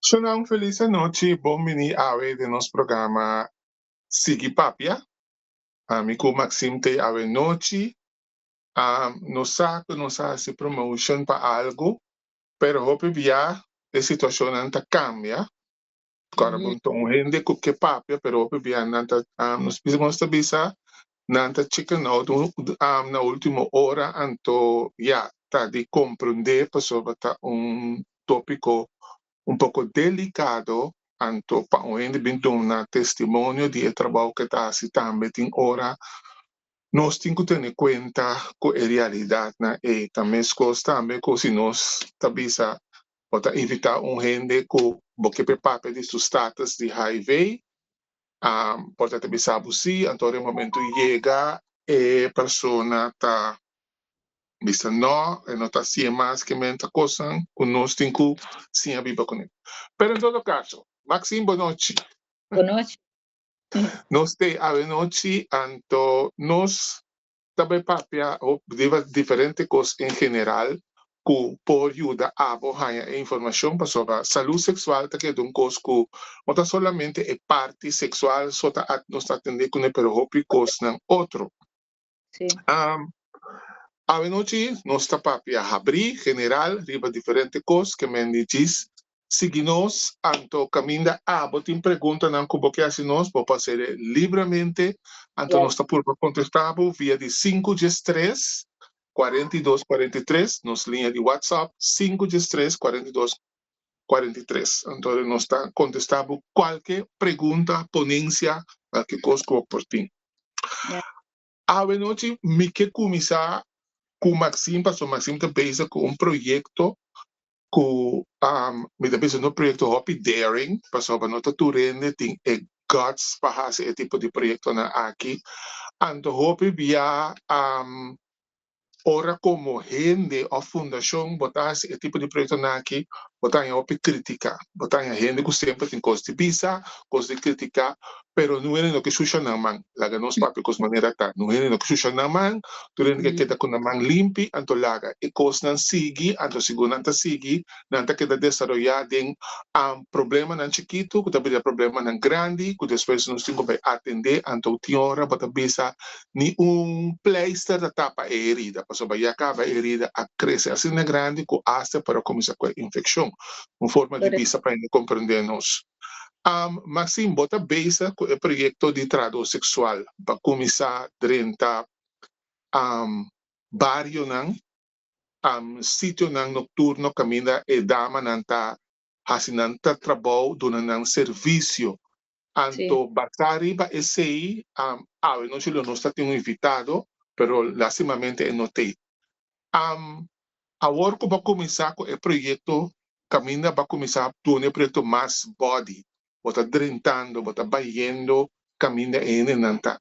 Shonang feliz noche, bomini ave de nos programa Sigi Papia. Amigo Maxim te ave noche. Nos hace promotion para algo, pero hope via de situación anta cambia. Agora então gente que papia, pero hope via nanta nos pisamos visa nanta chicken out na última hora anto ya tá de compreender para tá tópico um pouco delicado, anto para o gente bintum na testemunho de trabalho que está se também tem hora nós temos que ter em conta que a realidade na e também coisas também que se nós tabisa pode evitar gente que porque papel de seus status de HIV pode tabisa abusi então no momento chega e persona tá bisa no, não está assim mais que muita coisa, que nós temos que sim a viver com ele. Pero em todo caso, Maxim, boa noite. Boa noite. Nós temos a noite, então, nós também papia diferentes coisas em geral, que pode ajudar a ganhar informação sobre a saúde sexual, que é um coisa que não solamente é parte sexual, só nós está atendendo com pero hopi coisas não outro. Sim. A noite, nós está papia abrir general, riba diferentes coisas que me diz. Seguimos, anto caminha botin pergunta não como que assim nós pode fazer livremente, anto nós está por contestar via de 513 42 43, nos linha de WhatsApp 513 42 43. Então nós está contestando qualquer pergunta, ponência, qualquer coisa que por ti. A noite, me que começar com o Maxim, pastor Maxim está busy com projeto que me dá no projeto Hopi Daring, pastor nota turende tem guts para fazer esse tipo de projeto na aqui. Ando Hopi via ora como gente ou fundação botar esse tipo de projeto na aqui, botar em Hopi crítica, botar em gente que sempre tem coisa de bisa, coisa de criticar, pero não é no que suja na mão, laga nos papi cos maneira tá, não é no que suja na mão, turende que queda com na mão limpi, anto laga, e cos não sigue, anto segundo não sigue, não tá queda desarrollar den problema não chiquito, que também problema não grande, que depois nós temos que atender, anto tiora, bota bisa, ni pleister da tapa a herida, pasó vaya acaba a herida a crecer assim na grande, que hace para começar com a infecção, uma forma de bisa para compreendernos. Maxim, bota beisa com o projeto de trabalho sexual, para começar a barrio nang, sítio nang nocturno, caminha e dama nanta, hasinanta trabalho, donando serviço. Anto Batari ba esse não se não está tendo invitado, pero lastimamente não tem. Agora que vai começar com o projeto, caminha vai começar com o projeto Mass Body, bota drentando, bota baiendo, caminha em nanta.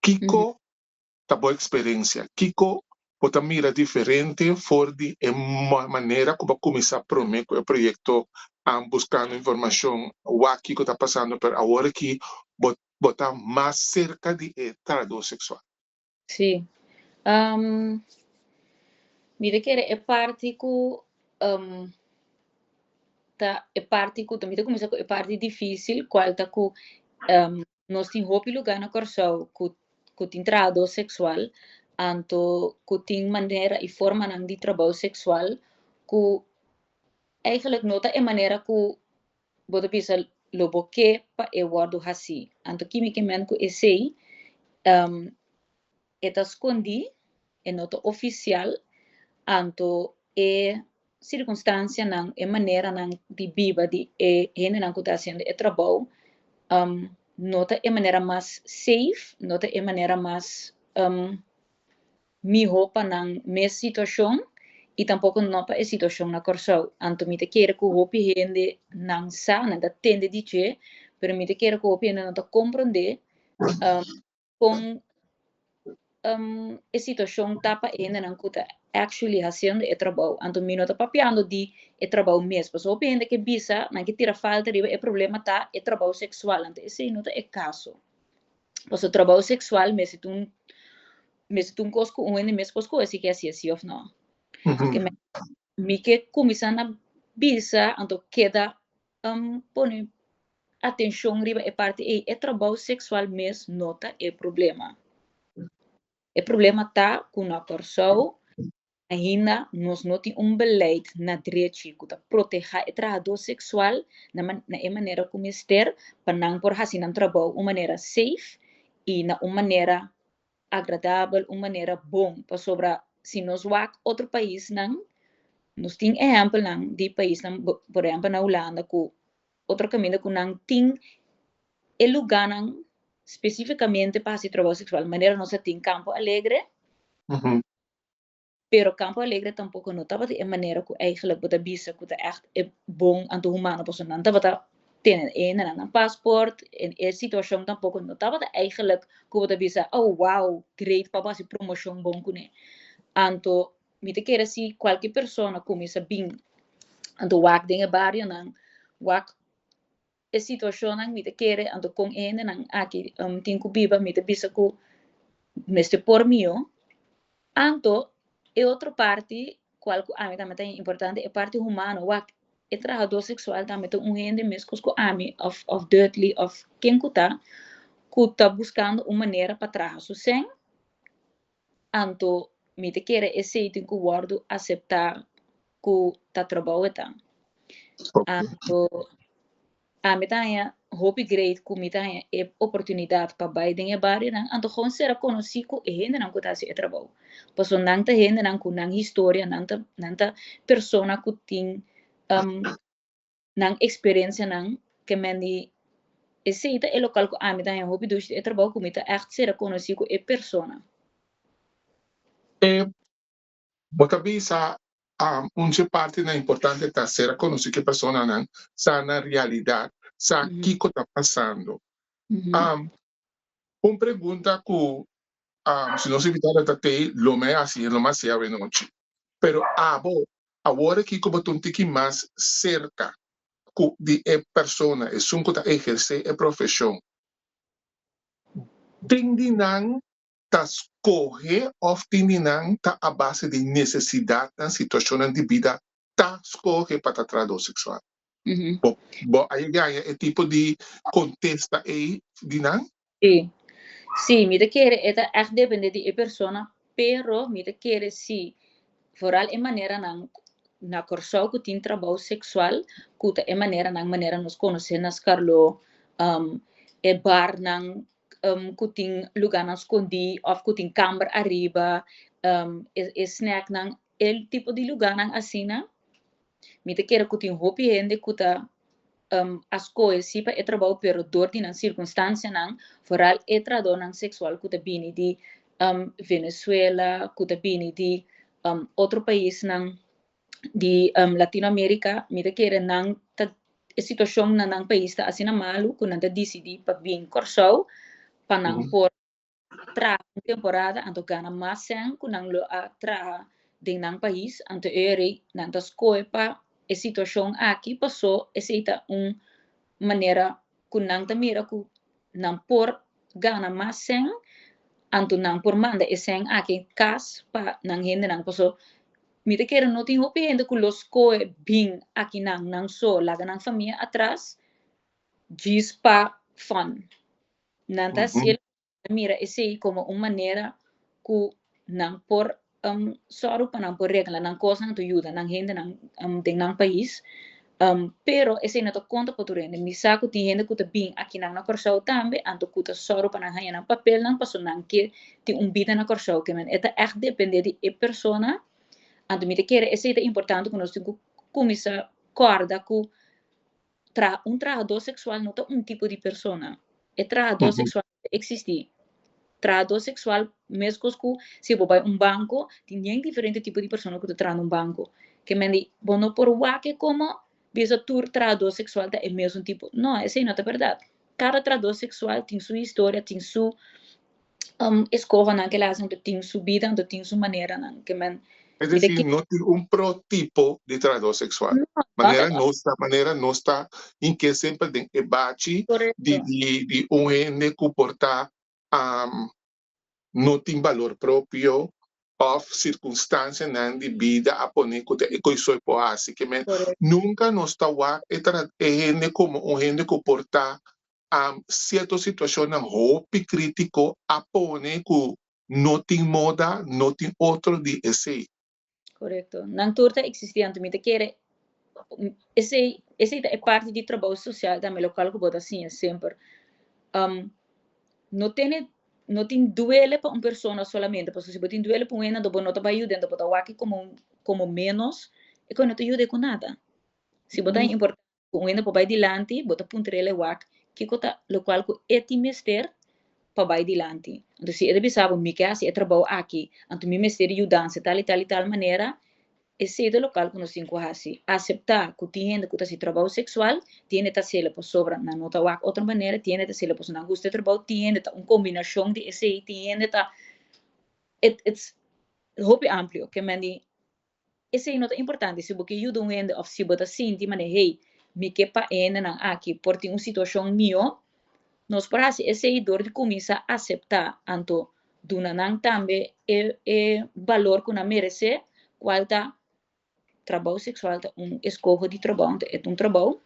Kiko, tá boa experiência. Kiko, bota mira diferente, for de maneira que vai começar a prometer com o projeto buscando informação o que está passando, pero agora que botar mais cerca de trabalho sexual. Sim. Mira que é parte que é parte que também começa com é parte difícil, qual tá que nós tem roupa lugar na corção que tem trabalho sexual, anto que tem maneira e forma de trabalho sexual que eigenlijk nota é maneira que bota bisa lobo que pa e guardo assim. Anto quimicamente que esse é escondi é nota oficial anto é circunstância não é maneira não de viva de gente não que está fazendo é trabalho nota é maneira mais safe nota é maneira mais mi roupa não minha situação e tampouco não para a situação na corção. Anto me te quer que o hopi gente não sabe, não tende de dizer, pero me te quer que o hopi gente não te compreender com a situação tapa ainda não está actually fazendo o trabalho. Anto me não está papiando de o trabalho mesmo. So hopi gente que bisa, não que tira falta de o problema tá o trabalho sexual. Anto esse não é caso. O trabalho sexual me se tu cosco gente mesmo cosco esse que é assim ou não. Me que começar na bisa, então queda pone atenção riba e parte e trabalho sexual mes nota e problema. O problema tá com a pessoa ainda nós não temos beleid na direito para proteger o trabalhador sexual na maneira como ester para não por assim um trabalho uma maneira safe e na uma maneira agradável, uma maneira bom para sobre se nós vamos outro país não nós temos exemplo não de país não por exemplo na Holanda que outro caminho que não tem o lugar não especificamente para esse trabalho sexual maneira nós tem Campo Alegre pero Campo Alegre tampoco não estava de maneira que eigenlijk wat bisa que echt bom anto humano persoon não estava tenen een paspoort en a situação tampouco não estava eigenlijk que wat bisa oh wow great papa se promoção bom kune anto me te querer si qualquer persona começa bem anto wak dinge barrio não wak a situação não me te querer anto com não aqui tem que biba me te bisa que neste por mio anto e outra parte, qual a mim também é importante, é a parte humana, o trabalhador sexual também tem gente mesmo que a mim, of dirtly, of quem que tá buscando uma maneira para trabalhar so sem, anto me te quer esse tem que guardo aceitar que tá trabalhando, anto a mim também hope great que me também é oportunidade para vai dengue barrio não anto gewoon ser conhecido e gente não que tá se trabalho passo não tá gente não com não história não tá persona que tem não experiência não que me di esse é o local que a mim também hope dus e trabalho que me tá echt ser conhecido e persona Bota bisa unse parte na importante tá ser conhecido que persona não sa na realidade sa que está passando. Uma pergunta que se nós evitar até lo me assim lo mais é noite. Pero agora que como tu tiki mais cerca de persona é um que exerce a profissão. Tindinang ta escolhe ou tindinang ta a base de necessidade na situação de vida ta escolhe para trabalhar sexual. Bom, aí é tipo de contexto aí, dinang? Sim, me te quer é echt depende de persona, pero me te quer si vooral in maneira na corso que tem trabalho sexual, que é maneira nos conhecer nas Carlo, é bar que tem lugar na escondi, ou que tem câmara arriba, é snack el tipo de lugar assim, me te quer que tem hopi gente que tá as coisas se para trabalho pero dor de na circunstância vooral é trabalho sexual que tá bini de Venezuela, que tá bini de outro país de Latinoamérica, me te quer nang ta situação nang país ta assim malu que nang decidi para vir corso para nang por tra temporada anto gana mais sen que nang lo a tra de nang país anto ere nang ta scoipa a situação aqui passou essa maneira que nang ta mira que nang por gana mais sen anto nang por manda e sen aqui cas pa nang gente nang passou me te quero não tem hopi gente que los coe bem aqui nang so laga nang família atrás diz pa fun nang ta se mira esse como uma maneira que nang por soro pa nang por regla nang cosa nang to ajuda nang gente nang de nang país pero esse não to conta para tu rende mi saco tem gente que tá bem aqui nang na corso também anto que tá soro pa nang hanya nang papel nang passo nang que tem vida na corso que men eta echt depende de persona anto me te quer esse é importante que nós temos que começar a corda que trabalhador sexual não é tipo de persona. É trabalhador sexual existe. Trabalhador sexual, mesmo que se você vai banco, tem diferente tipo de persona que trabalha banco. Que me diz, não por que como, bisa tu trabalhador sexual é o mesmo tipo. Não, essa não é verdade. Cada trabalhador sexual tem sua história, tem sua escova naquela ação, tem sua vida, tem sua maneira, que me Es decir, no tiene un prototipo de trabalhador sexual. Maneira não está em que sempre tem debate de gente que porta não tem valor próprio, of circunstância nan di vida a poner que eu sou assim que men Correct. nunca nos tawa gente como gente que porta certa situação nan hopi crítico a poner que não tem moda, não tem outro de esse. Correcto. Nang turta existiam também te quer esse é parte do trabalho social da local que bota assim sempre não tem duele para uma pessoa solamente porque se você tem duele para uma não não vai ajudar bota aqui como menos e que não te ajuda com nada se bota importante uma para vai dilante bota puntrele wak que cota local que é timester para vai dilante então se ele pensava me que assim é trabalho aqui então me mestre ajudar se tal e tal maneira esse é o local que nós temos que aceitar que tem gente que está trabalho sexual, tem que ser por sobre na nota outra maneira, tem que ser por não gosta de trabalho, tem que uma combinação de esse, tem que it's hope amplio, que mani esse é nota importante, se você ajuda um gente ou se você sente, mas hey, me que pa ene nang aqui, por ter uma situação mio, nós para esse é dor de começar a aceitar, anto duna nang também é valor que na merece, qual tá trabalho sexual é escolha de trabalho, é um trabalho.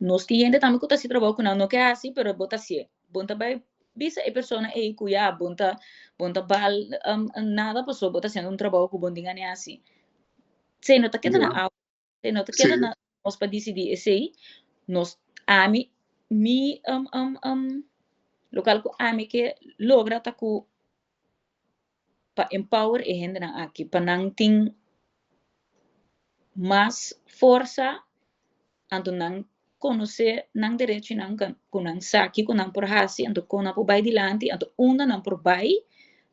Nós temos também que fazer trabalho que não quer assim, mas bota assim. Bonta vai bisa a pessoa é cuia, bonta bal nada passou, bota sendo um trabalho que bondinha é assim. Se não tá queda na aula, se não tá queda na nós para decidir esse nós ami mi local que ami que logra ta ku pa empower e gente na aqui, para não ter mais força anto nang conhecer nang direito nang kunang saki kunang por hasi anto kona por bai dilante anto una nang por bai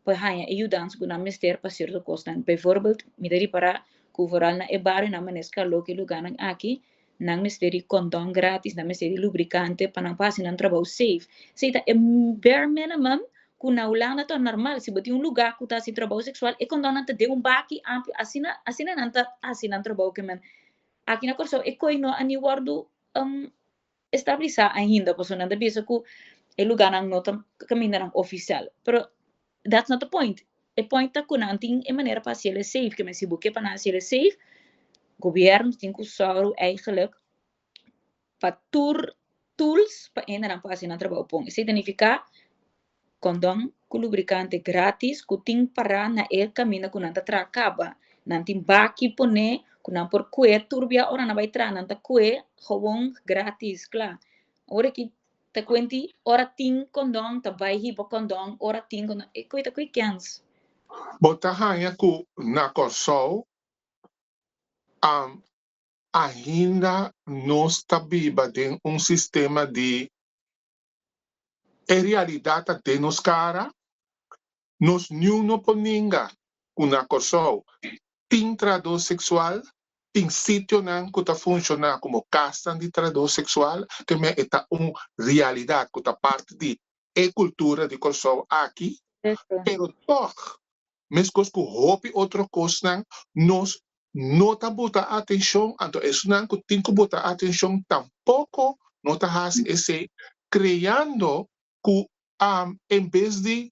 pa haya ajudans kunang mister pa certo costan bijvoorbeeld mideri para kuvoral na ebare na maneska loki lugar nang aki nang misteri condom gratis na misteri lubricante pa nang pasi nang trabalho safe seita é bare minimum kuna ulana to normal se boti lugar que tá se trabalho sexual e condom nanta de baki amplo asina nanta asina trabalho que man aqui na Corso e coi no ani guardo estabilizar ainda porque não deve ser que o lugar não nota caminhar oficial pero that's not the point o point é que não tem maneira para ser safe que mas se buque para ser safe governo tem que usar eigenlijk para tools para ainda não passar na trabalho bom isso significa condom com lubricante grátis que tem para na caminho que não tá acaba não tem baki pone kunang por kue turbia orang na baitra nanta kue gewoon gratis kla ora ki te kwenti ora ting kondong ta bai hipo kondong ora ting kondong e kue ta kue kans Bota hanya ku na Kosovo ainda não está viva de sistema de realidade de nos cara nos não poninga na Kosovo tem trador sexual tem sítio não que está funcionando como casa de trador sexual que me está realidade que está parte de cultura de Kosovo aqui pero toch mesmo que houve outra coisa nós não está botando atenção então isso não que tem que botar atenção tampouco não está esse criando que em vez de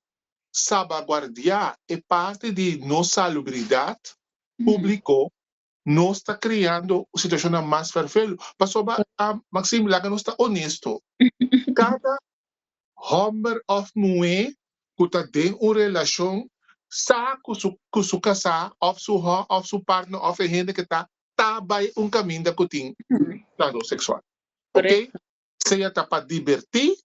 salvaguardar parte de nossa salubridade público não está criando uma situação mais perfeita. Pastor Maxime, lá que não está honesto. Cada homem ou mulher que está em uma relação sabe que su casar, ou seu partner, ou a gente que está vai caminho que tem lado sexual. Ok? Se está para divertir,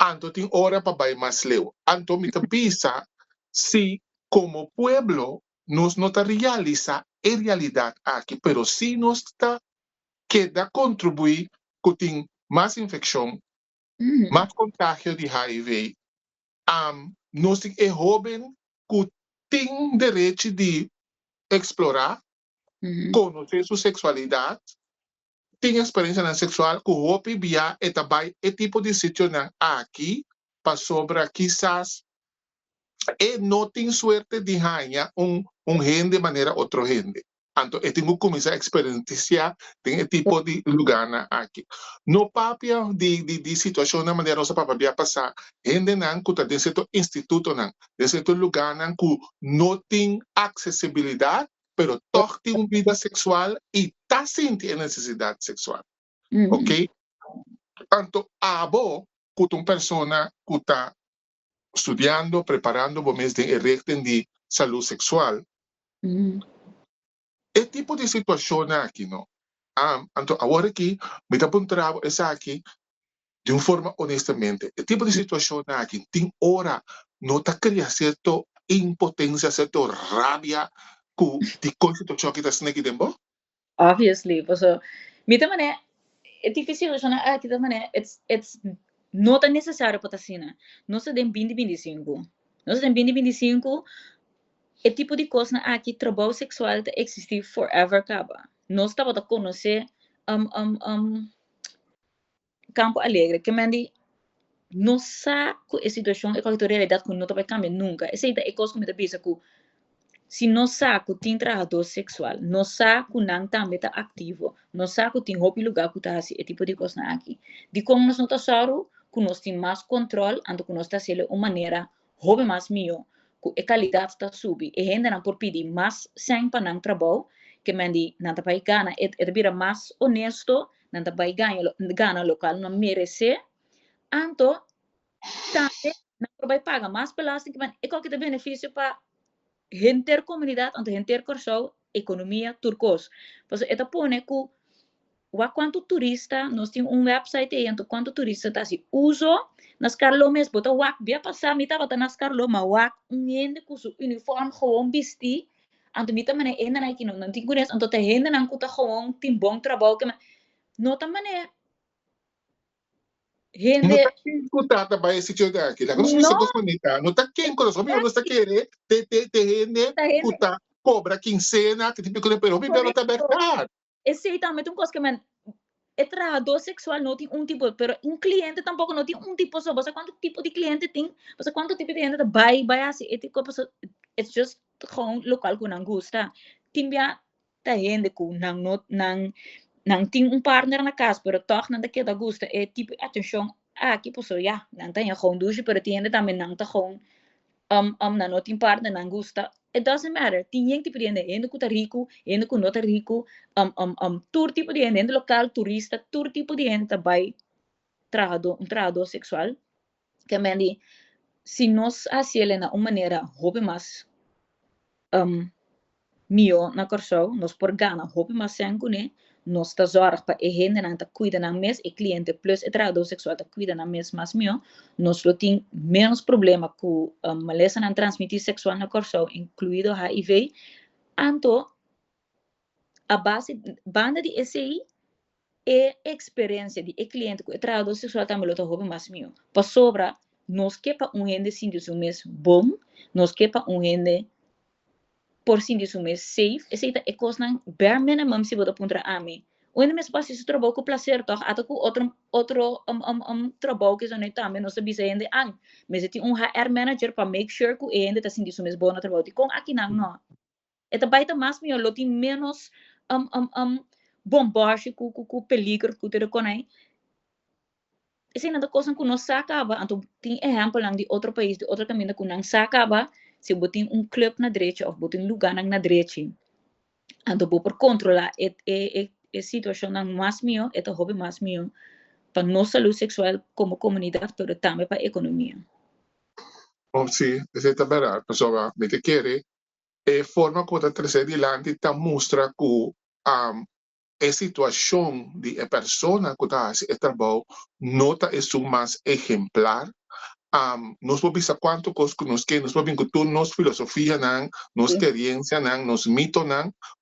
então tem hora para vai mais leu. Então, me pensa se como pueblo nos não realiza a realidade aqui, pero se nós está queda contribuir que tem mais infecção, mais contágio de HIV, nós tem jovem que tem direito de explorar, conhecer sua sexualidade, tem experiência na sexual, que o via e também é tipo de sítio aqui, para sobre quizás e não tem suerte de ganhar gente de maneira outro gente. Então, eu tenho que começar a experienciar tem tipo de lugar na aqui. No papel de situação na maneira nossa papel vai passar, ainda não que tem certo instituto não, tem certo lugar não que não tem acessibilidade, pero toch tem uma vida sexual e tá sentindo necessidade sexual, ok? Então, abo que uma pessoa que está estudando, preparando o mês de rechten de saúde sexual, é tipo de situação aqui, não? Então, agora aqui, me dá um trabalho essa aqui de uma forma honestamente. É tipo de situação aqui, tem hora, não está criando certa impotência, certa rabia, que de situação que está sendo aqui dentro? Obviously, so, mita man é difícil siya na kita man it's não tão necessário para assim, não se tem 2025, não se tem 2025 é tipo de coisa na aqui trabalho sexual te existir forever acaba, não está para conhecer Campo Alegre que mandi não sabe a situação é qualquer realidade que não vai cambiar nunca, essa é coisa que me pensa que se não sabe que tem trabalhador sexual, não sabe que não também está ativo, não sabe que tem hobby lugar que está assim, é tipo de coisa aqui. De como nós não está só que nós temos mais controle, ando que nós está sendo uma maneira hobby mais meu, que a qualidade está subir, e ainda não por pedir mais sem para não trabalho, que mendi não está para ganhar, é vira mais honesto, não está para ganhar local, não merece, então também não vai pagar mais pelas que é qualquer benefício para gente comunidade, ante gente corso economia turcos. Pues eta pone que wa quanto turista, nós temos website aí, então quanto turista tá se uso nas Carlo mes bota wak bia passar mita bata nas Carlo ma wak ngende ku su uniform gewoon bisti. Anto mita mane ena na kino não tem curias, anto te hende nan kuta gewoon tim bom trabalho que nota mane Não gente está quem escutar também esse tio daqui. Agora, se você não gosta de não está quem conosco, não está querer, te tá gente cuta, cobra quincena, que tipo de pero, bibelo está verdade. esse aí também tem coisa que man é trabalhador sexual não tem tipo, pero um cliente tampoco não tem tipo só. Você quanto tipo de cliente tem? Você quanto tipo de gente vai assim? É tipo, it's just gewoon local que não gosta. Tem bia tá gente que não tem partner na casa, pero toch não daquela gosta. É tipo, atenção, aqui pessoa, ja, não tem gewoon douche, pero tem gente também não tá gewoon na não tem partner não gosta. It doesn't matter. Tem gente tipo de gente que tá rico, gente que não tá rico, todo tipo de gente local, turista, todo tipo de gente também trabalhador sexual. Que mendi, se nós hacemos de uma maneira hobby mais mio na corso, nós por gana hobby mais senco, né? Nós tá zorg para a gente não tá cuida na mes, e cliente plus e trabalhador sexual tá cuida na mes mais mio, nós lo tem menos problema com maleza não transmitir sexual na corso, incluído HIV, anto a base banda de SI é experiência de cliente com o trabalhador sexual também lo tá hobby mais mio. Para sobra, nós que para gente sinto o mês bom, nós que para gente por sinto o mês safe, esse é coisa não bare minimum se você apontar a mim. Onde me espaço esse trabalho com prazer, toch? Até com outro trabalho que já não também nós sabemos ainda mas tem HR manager para make sure que ainda está sinto o mês bom no trabalho. Com aqui não. É também mais melhor, lo tem menos bombagem com peligro que tu reconhece. Essa é uma coisa que não se acaba. Então, tem exemplo de outro país, de outro caminho que não se acaba. Se você tem club na direita, ou você tem lugar na direita. Então, por controlar a situação mais melhor, é o hobby mais melhor para nossa saúde sexual como comunidade, mas também para a economia. Oh, sim, esse é verdade. Pessoal, me te quer, é forma como está trazendo adiante, está mostra que a situação de a pessoa que está esse trabalho não está mais exemplar. Nós vamos ver quanto coisa que nós queremos, nós vamos ver que nossa filosofia, nossa experiência, nosso mito,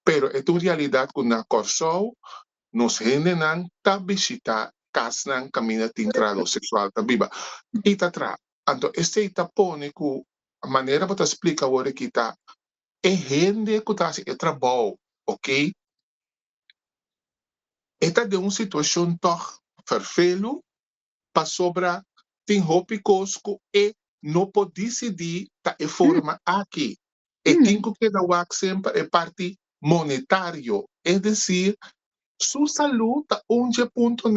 pero é uma realidade que na corso, nós gente não está visitando casa, caminha de entrada sexual, tá viva. E está atrás. Então, esse está pone que a maneira para explicar agora que está é gente que está esse trabalho, ok? Esta de uma situação tão vervelho para sobra tem roupa cosco e não pode decidir da forma aqui. E tem que dar o sempre é parte monetario, es decir, su salud está un punto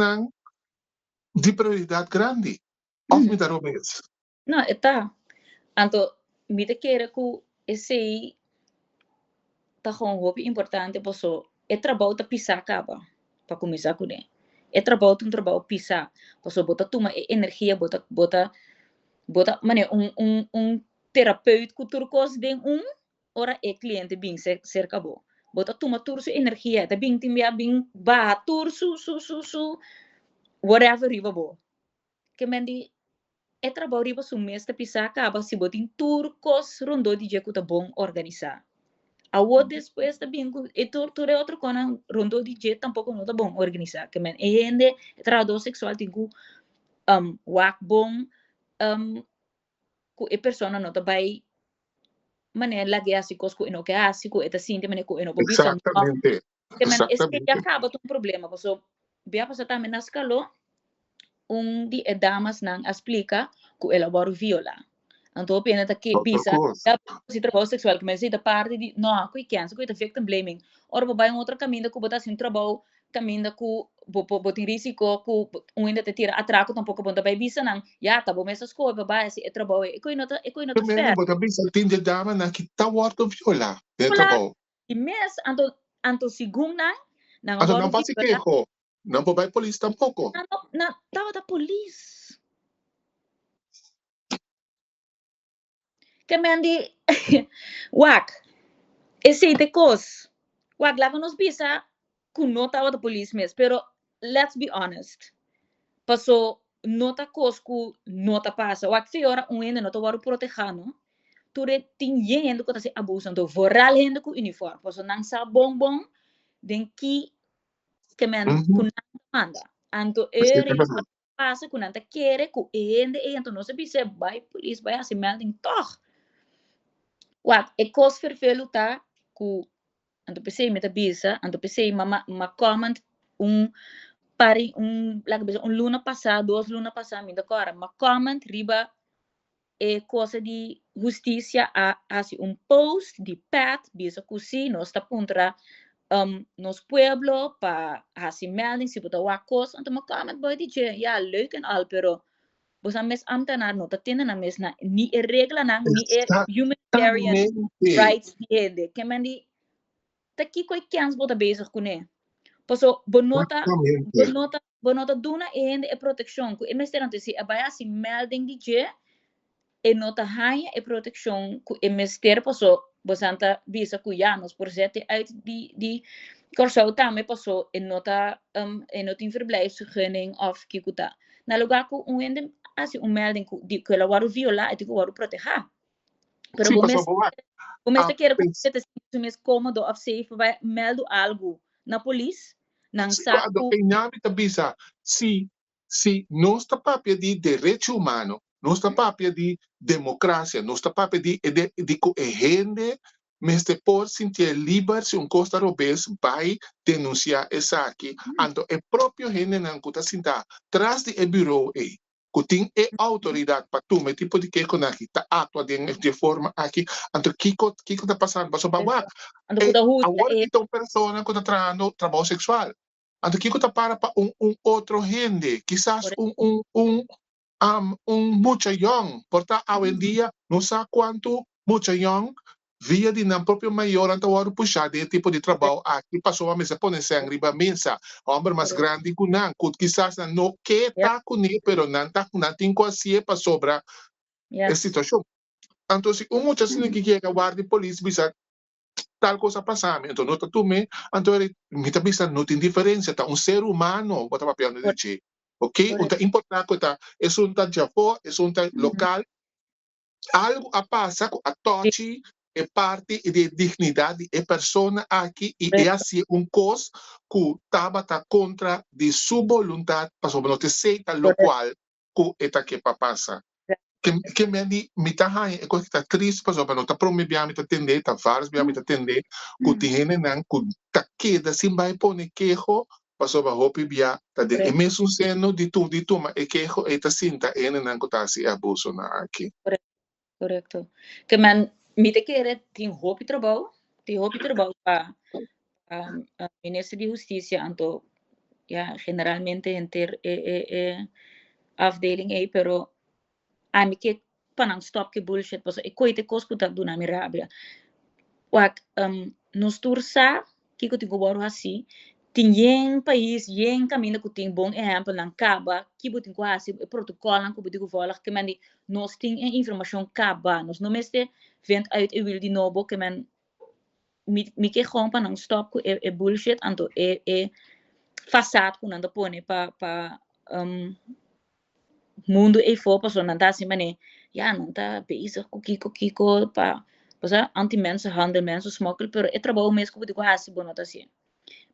de prioridad grande. Of me daarom is. No, está. Anto, me te quiere que esse tá gewoon hobby importante, posso é trabalho tá pisar acaba, para começar com ele. É trabalho um trabalho pisar, posso botar toma energia, bota, mane terapeuta que turcos den ora é cliente bem cerca bo. Bota toma tur su energia, tá bem timbia bem ba tur su whatever riba bo. Que mendi é trabalho riba su mês tá pisar acaba se botin turcos rondo de jeito tá bom organizar. A outra depois também e tortura é outro coisa rondo de jeito tampouco não tá bom organizar. Que men e gente trabalho sexual tem que wak bom ku e persona não tá vai maneira lagi asiko ku ino que asiko eta sinti mane ku ino bobisa Exactamente. que men esse Exactamente. acaba um problema porque bia passa também na escala di damas nang explica ku elaboro viola. Então pena tá que Outra bisa coisa. se trabalho sexual que mas da parte de não que cansa que tá victim blaming ora vai outra caminho que botar assim trabalho caminho que botar risco que ainda te tira atraco tampouco bom também bisa nang ya tá bom essas coisas vai se trabalho e que não tá Também, fair mas também se tem de dama na que tá warto viola. Dentro Claro, bom. e mesmo anto segunda nang Então não agora pode queixo. Não pode vai polícia tampouco. na tava da polícia que me andi wak esse de cos wak lava nos bisa ku no tava da polícia mesmo pero let's be honest passou nota cos ku nota passa wak fiora ainda não tava protegendo ture tinhendo que tá se abusando voral hendo ku uniforme passou nang sa bom den que men kunanta manda anto passa kunanta quer ku ende e anto não se bise vai polícia vai assim melding toch wat e kos vervelo tá ku anto pensei meta bisa anto pensei ma comment pari like bisa luna passada 2 luna passada me decora ma comment riba e coisa de justiça a assim post de pet bisa kusi no está contra nos pueblo pa hasi melding si buta wakos anto comment boy DJ ja leuk en al pero bosa mes ambtenaar no dat tienen na mes na ni e regla na ni e humanitarian rights die hende que men die taki koi kans bota bezig kune paso bonota duna e hende e protection ku e mesterante si abaya si melding DJ e nota hanya e protection ku e mester paso bosanta visa ku ja nos projecte uit die Corso também passou em nota verblijfsvergunning of kikuta. Na lugar que ende assim melding que ela waru violar e que waru proteger. Pero começa querer que você se mais cômodo of safe vai meldo algo na polícia, não sabe. Bisa, se nossa papel de direito humano, nossa papel de democracia, nossa papel de gente mas por sentir livre se costa robês vai denunciar essa aqui. Então, é próprio gente não que está sentado atrás de bureau que tem autoridade para tu, mas tipo de que aqui está atua de forma aqui. Então, que está passando? Passou para agora que tem uma pessoa que está trazendo trabalho sexual. Então, que está para outro gente, quizás muchachón, porta hoy en día no sé cuánto muchachón via de na próprio maior então hora puxar de tipo de trabalho aqui passou a mesa põe sangue riba mesa homem mais grande que não quizás não que tá com ele pero não tá com tem quase para sobra a situação então se muchachão que quer guarda polícia bisa tal coisa passar então não tá tu me então ele me tá bisa não tem diferença tá ser humano bota papel no dizer ok o tá importante tá é um tá Japão é um tá local algo a passa a toque é parte de dignidade é persona aqui e é assim coisa que estava contra de sua vontade para sobre não ter seita local que está aqui para passar que me tá é coisa que está triste para sobre não tá promovendo me atender tá vários me atender que tem não que tá queda assim vai pôr queijo para sobre a roupa bia tá de é mesmo sendo de tudo mas é queijo é tá sinta é não que tá assim abuso na aqui Correcto. Que man, me te querer tem roupa trabalho, te hopi trabalho para Ministro de Justiça, anto generalmente afdeling aí, pero a mim que panang stop que bullshit, pues ik koite koskutak do na mirabia. Wak nos tursa que eu tenho boro assim, tem país, caminho que tem bom exemplo na caba, que eu tenho quase protocolo na que eu tenho falar que mandi nós tem informação caba, nós não mestre vent uit e wil die nobo que man me que gewoon para não stop com bullshit, anto façade com nada pone pa mundo for para não tá assim mané, não tá bezig com kiko pa anti-mensenhandel, mensensmokkel, pero trabalho mesmo que eu assim bom nota assim.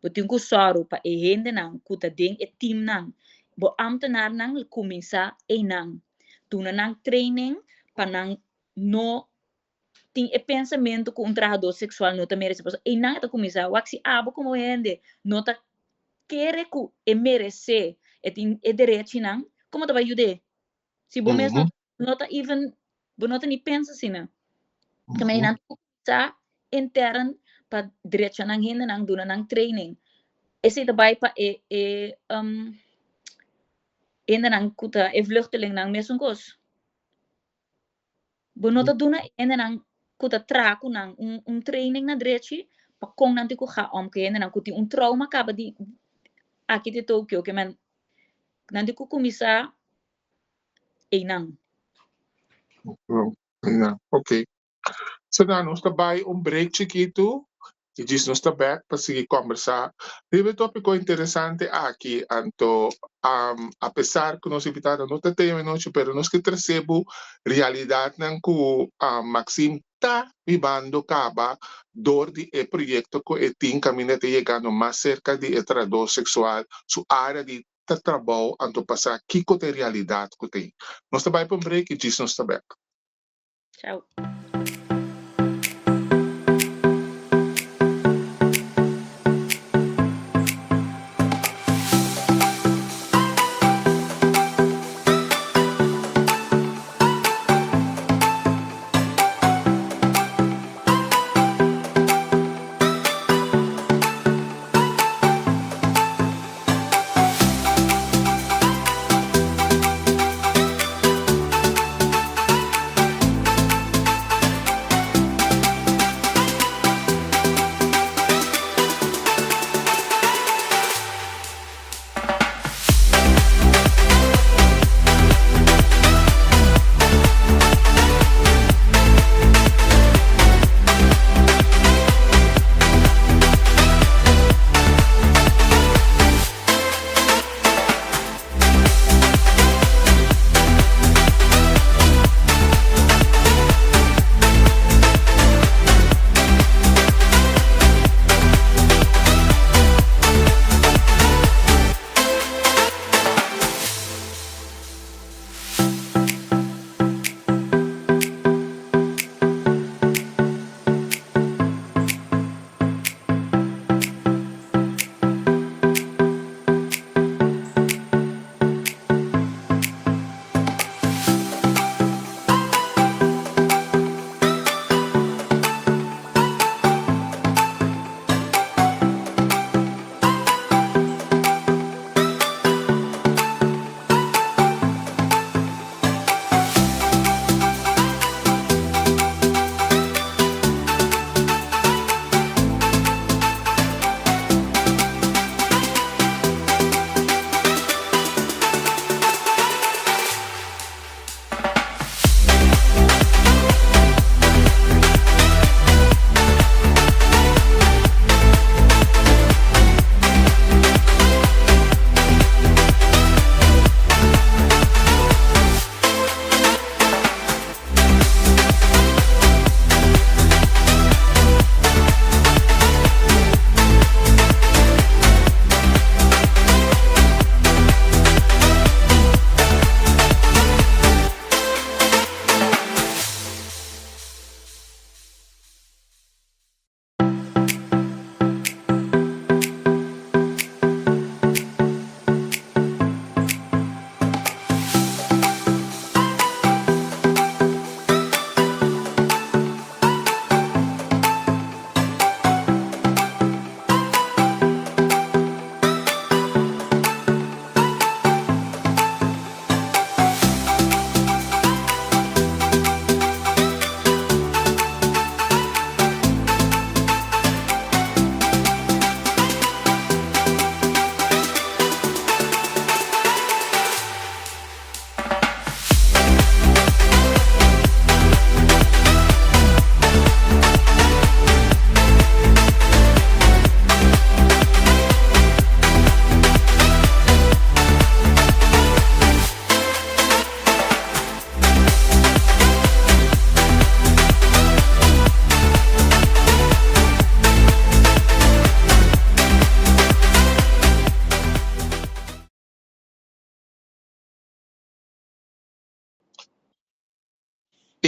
Beting ko soro pa hende nang kuta ding team nang bo ambtenaar nang começar nang tuna nang training pa nang no ting pensamento com trabalhador sexual no também merece nang ta começar waxi abo como hende no ta querer ku merece ting direito nang como ta vai ajudar se bom mesmo no ta even bo no ta ni pensa assim kami nang sa intern pa direito nang hende nang duna nang training esse daarbij pa ende nang kuta vluchteling nang mesong kos. Bonota duna ende nang kuta traku nang training na drechi pa kong nanti ko ga om ke ende nang kuti trauma kaba di aqui de Tokyo que man nanti ko kumisa nang. Okay. So nós trabalho break chiquito. E diz nos back para seguir conversar. Teve tópico interessante aqui, Anto, apesar que nós invitaram não tem noite, pero nós que recebo realidade não que Maxim está vivendo caba dor de projeto que tem caminho de chegando mais cerca de trabalho sexual, sua área de trabalho, Anto passar que tem realidade que tem. Nós trabalho para break e diz nos back. Tchau.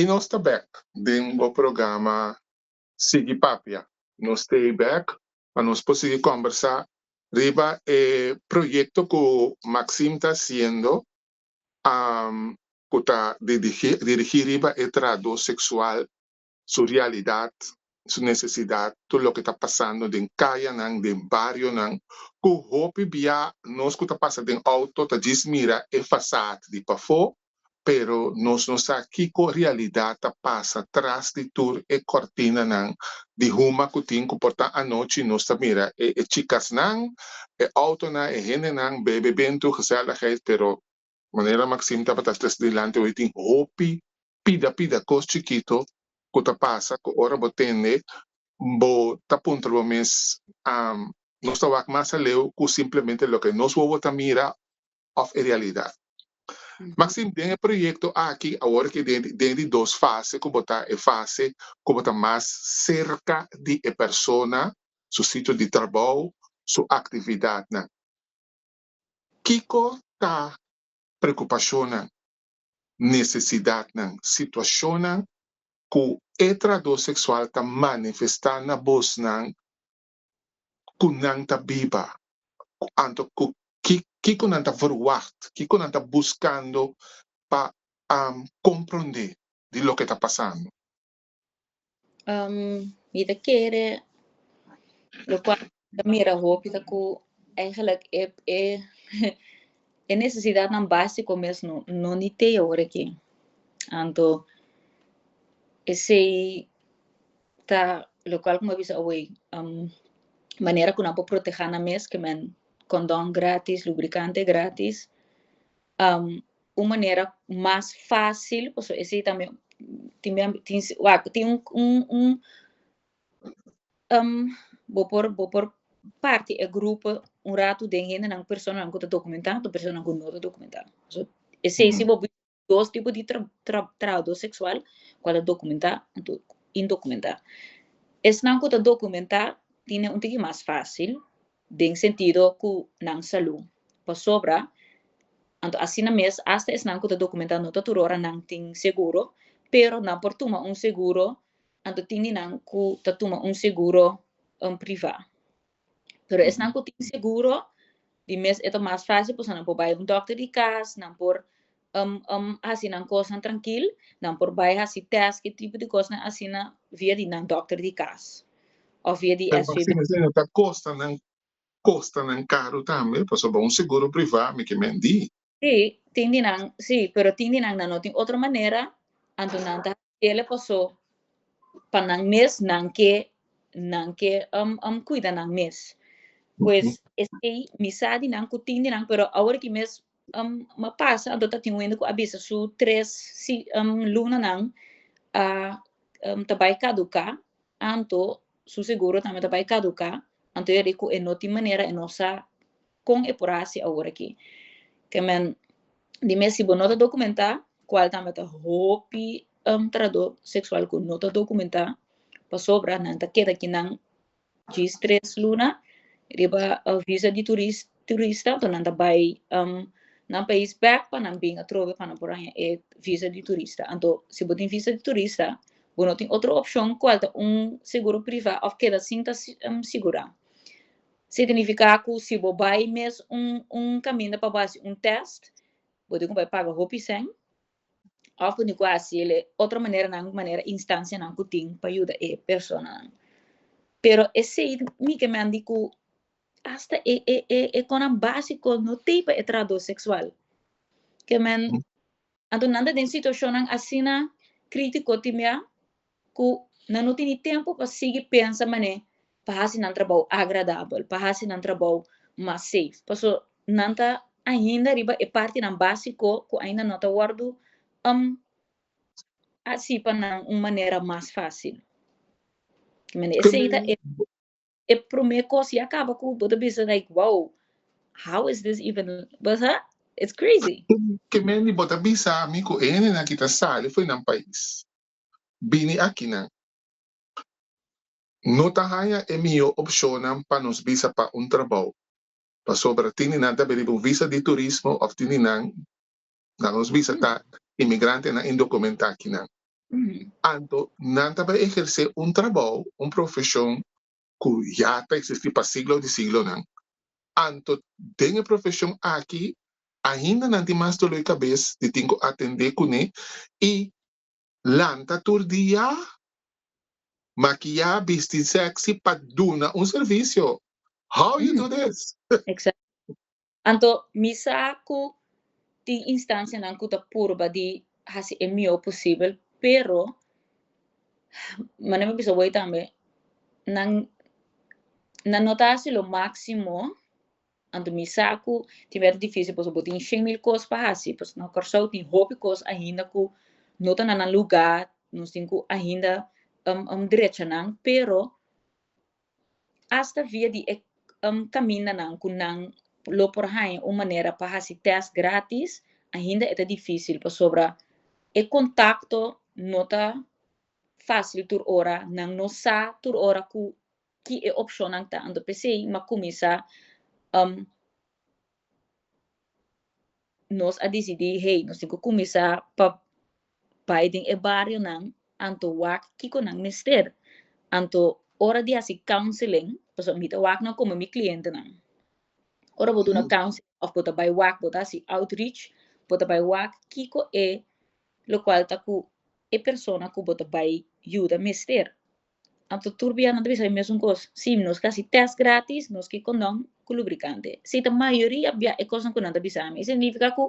E nós está back dentro do programa Sigi Papia. Nós stay back para nós poder conversar riba projeto que o Maxim está haciendo que está dirigir riba el trado sexual, su realidad, su necesidad, todo lo que está pasando en calle, en barrio, que hopi bia nos que está pasando en auto, ta diz mira e facade de pafo, pero nos não sabe que realidade passa atrás de tour e cortina de ruma que tem que portar a noite nos tá mira chicas e auto e gente bebe bento gezelligheid pero maneira Maxim tá para trás delante o tem hopi pida cos chiquito que tá passa que ora botende bo tá punto lo mes nos tá mais a leu que simplesmente lo que nos vou botar mira of realidade. Maxim, tem um projeto aqui, agora que tem de duas fases, como está a fase, como está mais cerca de a pessoa, seu sítio de trabalho, sua atividade. Kiko está preocupação, necessidade, situação que o trabalho sexual está manifestando na voz, que não está viva, que não está verwacht, que não está buscando para compreender de lo que está passando. Mida kere, lo cual mira hoop dat ku eigenlijk é necessidade não básico mesmo não ni te agora aqui. Anto esse tá lo qual como avisa away maneira que não pode proteger na mês que men condom grátis, lubricante grátis, uma maneira mais fácil, posso esse também tem vou por parte é grupo rato dengene nang persona nang kuta documentar, to persona nang kuta documentar. So esse vou dois tipos de trabalho sexual, qual é documentar, indocumentar. Esse nang kuta documentar tem tique mais fácil, em sentido que nang saúde, para sobra, então assim na mês, hasta esse nang kuta documentar não toda hora nang tem seguro, pero não por tomar seguro, então tem nang kuta tomar seguro privado. Pero esse nang kuta seguro, de mês é mais fácil, porque não pode ir doctor de casa, não pode assim não coisa tranquilo, não pode ir assim teste que tipo de coisa assim na via de não doctor de casa. Of via de SVB. Mas tá costa não caro também, passou bom seguro privado, me que mendi. Sí, sí, pero tem não tem outra maneira, então não tá ele passou para não mês não que cuida não mês. Pues este misadi não que tem não, pero agora que mês ma passa, então tá tendo que avisa su 3 luna não tá vai caducar, então su seguro também tá vai caducar, então ele que é não tem maneira nossa com epurasse agora aqui. Que men di me si bonota documentar qual também tá hopi trabalho sexual com nota documentar para sobra nanta queda que não diz 3 luna riba visa de turista então nanta vai na país back para não vir a trove para não porra é visa de turista então se botem visa de turista bono tem outra opção qual tá seguro privado ou queda cinta segura. Significa que se você vai mesmo caminho para fazer teste, você vai pagar roupa sem, ou você vai fazer outra maneira, instância não que tem para ajudar a pessoa. Pero esse me que me indico hasta com a básico no tipo de trabalho sexual. Que men então nada de situação assim na crítico timia que não tem tempo para seguir pensar mané para fazer trabalho agradável, para fazer trabalho mais safe. Porque nanta ainda riba é parte não básico que ainda não está guardo assim para uma maneira mais fácil. Mas esse é primeira coisa e acaba com o bisa like wow, how is this even? But it's crazy. Que mendi bota bisa amigo ene na kita sali foi num país. Bini aqui na nota haya é minha opção para nos visa para trabalho. Para sobra tini nada beri visa de turismo ou tini na nos visa ta imigrante na indocumentar aqui na. Anto, nanta para ejercer un trabajo, una profesión que ya está existe para siglo de siglo, nan. Anto, tenha profissão aqui, ainda não tem mais dor de cabeça de tenho atender com ele e lanta todo dia, maquiar, vestir sexy para dar um serviço. How you do this? Exacto. Anto, misa ko ti instancia ng kuta purba di hasi emio possible, pero manemi bisa way tambe nang nanotasi lo máximo anto misa ko ti ver difícil poso botin 100.000 cos pa hasi, pos no corso ti hopi cos ainda ko nota na lugar, nos tinko ainda direcha nang, pero hasta via di camina nang kunang lo por hain uma maneira para hasi test grátis ainda é difícil para sobra e contacto nota fácil tur ora nang no sa tur ora ku ki e option nang ta ando PC ma kumisa nos a decidir hey nos tinko kumisa pa Biden e barrio nang anto wak kiko nang mister anto ora di hasi counseling paso mita wak nang como mi cliente nang ora botu na counseling of bota by wak bota si outreach bota by wak kiko e lo qual taku e persona ku bota by yuda mister anto turbia não deve ser mesmo coisa sim nos casi test grátis nos que condom com lubricante se a maioria bia e coisa que não deve ser significa que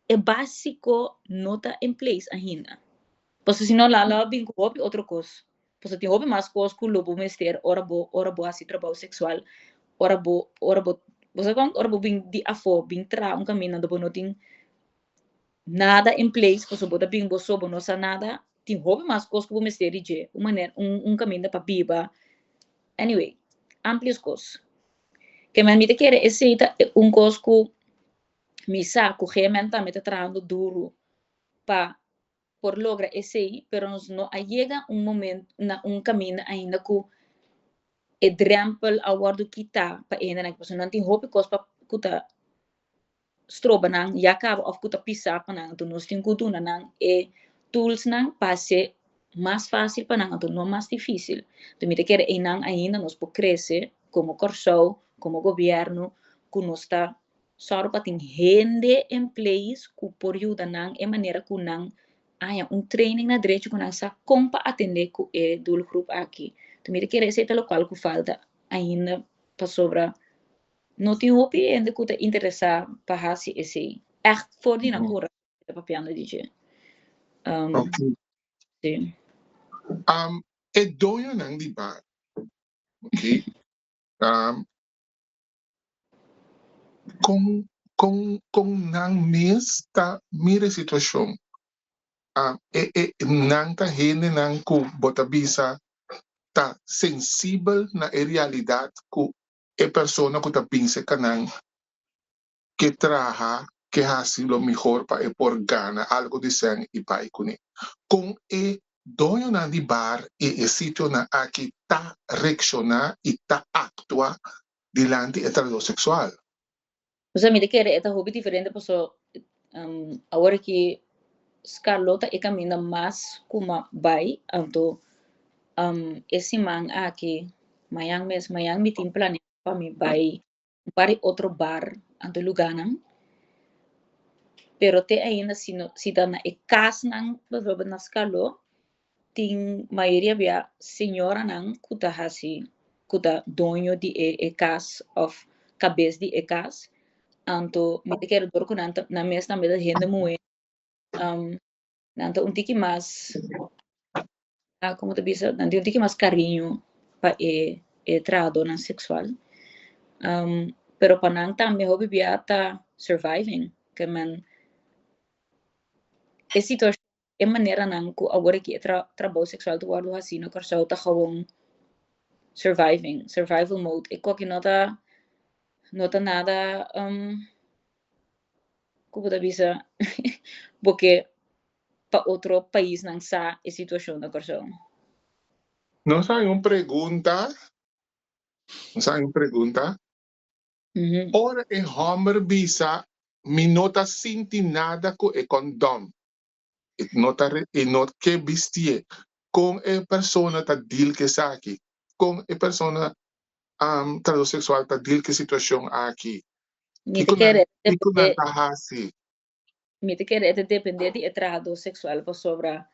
é básico nota em place ainda pois se não lá bem com outra coisa pois tem hobby mais coisa que lobo mister ora bo assim trabalho sexual ora bo você com ora bo bem de afo bem tra caminho do não tem nada em place pois bota bem bo so não sa nada tem hobby mais coisa que o mister de um caminho para biba anyway amplias coisas que me admite que era esse coisa que me saco realmente me está trabalhando duro para por lograr esse pero não chega momento na caminho ainda que e drempel a wardu kita pa ena na person nanti hopi kos pa kuta stroba nang yakab of kuta pisa pa nang tu nos tin kutu na nang e tools nang pase mais fácil pa nang tu no mais difícil tu mira que e nang ainda nos po cresce como corso como governo ku nos ta só pa tin rende em place ku por yuda nang e maneira ku nang aya training na direito ku nang sa compa atender ku e dul group aqui tu mira que esse é o qual que falta ainda para sobra não tem hopi ainda que te interessar para hasi esse echt voor die na cura de papiano DJ Okay. sim E doyo nang di ba? Okay. Kung nang mis ta mire sitwasyon nang ta hene nang ku botabisa ta sensível na realidade ku e persona ku ta pinse kanang que traja que hace lo mejor para por gana algo de sang y pai kuni con e doyo na di bar e sitio na aqui ta reacciona e ta actua dilante e trado sexual. você me que é hopi diferente passo agora que Carlota e caminha mais como vai então esse man aqui mayang me tem plano para me vai para outro bar anto lugar não pero te ainda si dá na e casa não por exemplo na escalo tem maioria via senhora não kuta hasi kuta dono de e casa of cabeça de e casa anto me te quero dor com na mesa também da gente muito nanto tiki mais como te disse nanto tiki mais carinho para trado na sexual pero para nang também hobby via ta surviving que man e situação é maneira nang ko agora que trabalho sexual do guardo assim no corso ta gewoon survival mode e qualquer nota nada como te disse porque para outro país não sa a situação da corso No sabe una pregunta, Ora e Homer visa mi nota sinti nada ko e condom. e not que vestir com a persona tá deal que está aqui, com a persona transexual tá deal que situação aqui. Mi te querer depender de entrada sexual para sobra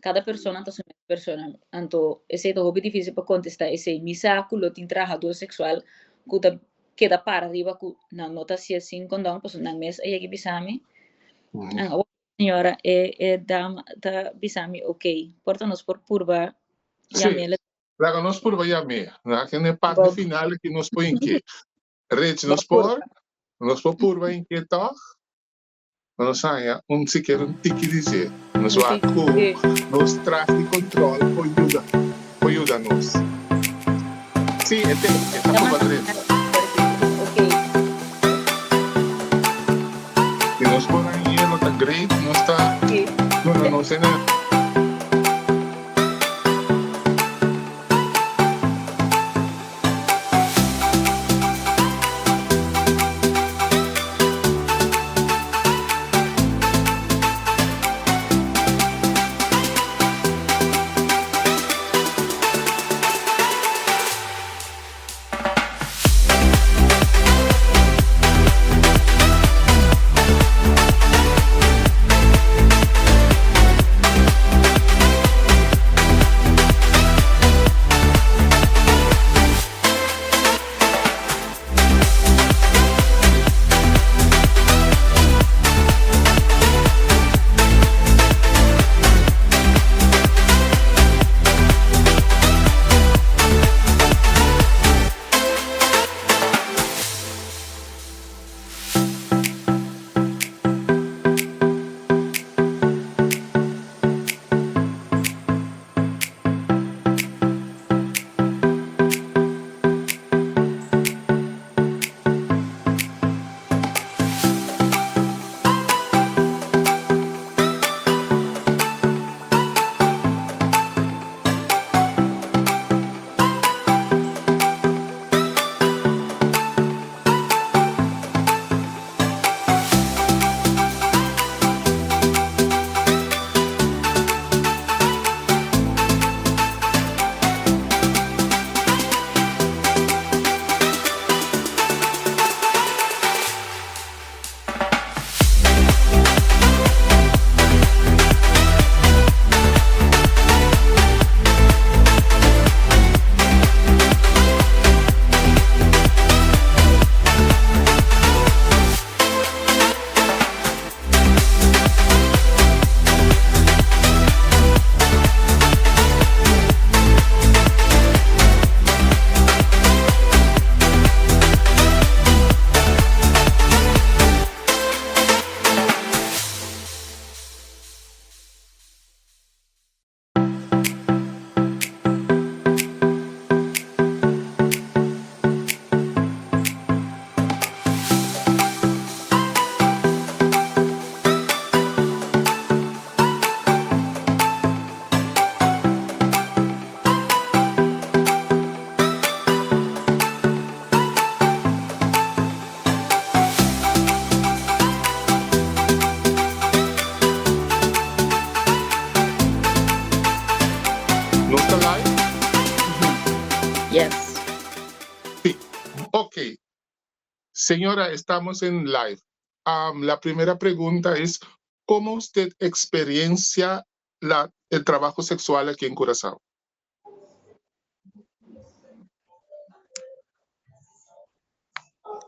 cada persona está sua persona. Então, esse é muito difícil para contestar. Esse misáculo de trabajador sexual que queda para arriba que não nota se assim quando não posso na mesa aí que bisami. Senhora dama da bisami ok. Porta-nos por curva. Sim. Laga nós por vai a me. Na que ne parte final que nós põe em que. Rede nos por curva em que toch. Nós saia sequer tiki dizer. Nós vai nos traz de controle ajuda-nos. Sim, está por rede. E nós por aí não está great, não está. Não sei nada. Señora, estamos en live. La primera pregunta es, ¿cómo usted experiencia el trabajo sexual aquí en Curazao?